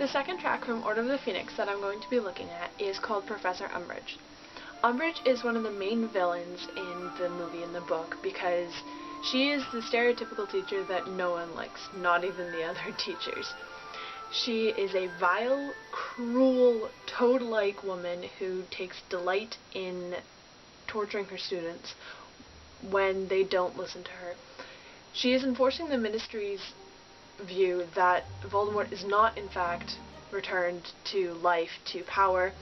The second track from Order of the Phoenix that I'm going to be looking at is called Professor Umbridge. Umbridge is one of the main villains in the movie and the book because she is the stereotypical teacher that no one likes, not even the other teachers. She is a vile, cruel, toad-like woman who takes delight in torturing her students when they don't listen to her. She is enforcing the Ministry's view that Voldemort is not in fact returned to life, to power,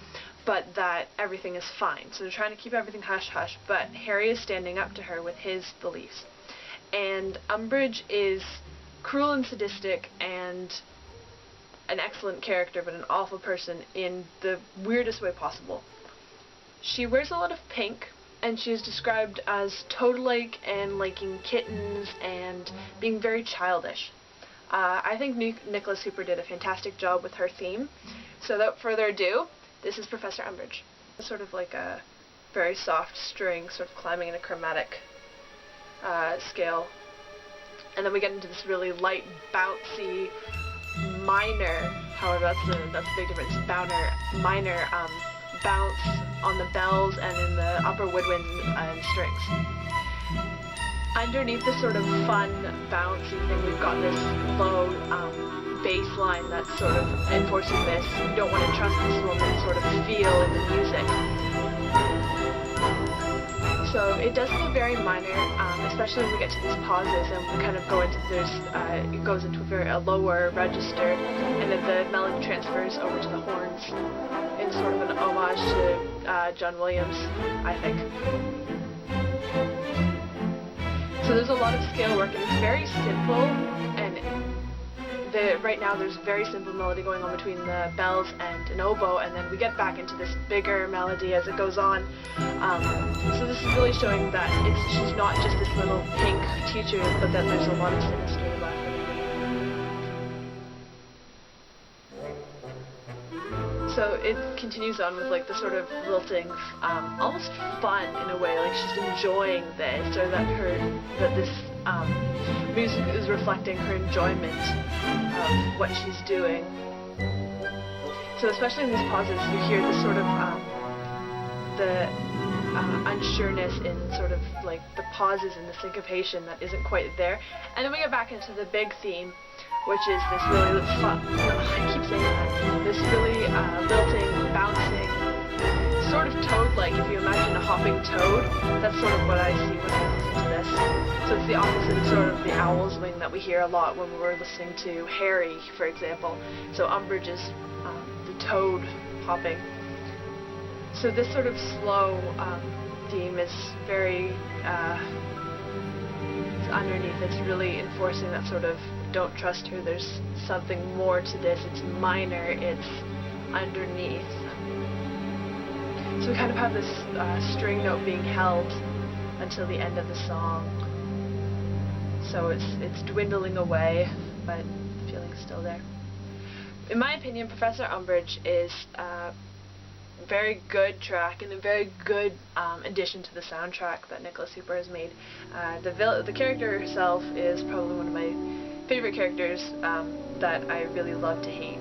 but that everything is fine. So they're trying to keep everything hush-hush, but Harry is standing up to her with his beliefs. And Umbridge is cruel and sadistic and an excellent character, but an awful person in the weirdest way possible. She wears a lot of pink, and she is described as toad-like and liking kittens and being very childish. I think Nicholas Hooper did a fantastic job with her theme. So without further ado, this is Professor Umbridge. It's sort of like a very soft string, sort of climbing in a chromatic scale. And then we get into this really light, bouncy, minor, however that's a big difference, minor bounce on the bells and in the upper woodwinds and strings. Underneath this sort of fun, bouncy thing, we've got this low bass line that's sort of enforcing this, you don't want to trust this woman sort of feel in the music. So it does feel very minor, especially when we get to these pauses and we kind of go into it goes into a lower register, and then the melody transfers over to the horns in sort of an homage to John Williams, I think. So there's a lot of scale work, and it's very simple, and right now there's very simple melody going on between the bells and an oboe, and then we get back into this bigger melody as it goes on. So this is really showing that she's not just this little pink teacher, but that there's a lot of sinister left. So it continues on with like the sort of lilting, almost fun in a way, like she's enjoying this, or that this music is reflecting her enjoyment of what she's doing. So especially in these pauses, you hear this sort of the unsureness in sort of like the pauses and the syncopation that isn't quite there, and then we get back into the big theme, which is this really fun, I keep saying that, this really lilting, bouncing, sort of toad-like. If you imagine a hopping toad, that's sort of what I see when I listen to this. So it's the opposite of sort of the owl's wing that we hear a lot when we're listening to Harry, for example. So Umbridge is the toad hopping. So this sort of slow theme is very, it's underneath, it's really enforcing that sort of don't trust her, there's something more to this, it's minor, it's underneath. So we kind of have this string note being held until the end of the song. So it's dwindling away, but the feeling's still there. In my opinion, Professor Umbridge is a very good track and a very good addition to the soundtrack that Nicholas Hooper has made. The character herself is probably one of my favorite characters that I really love to hate.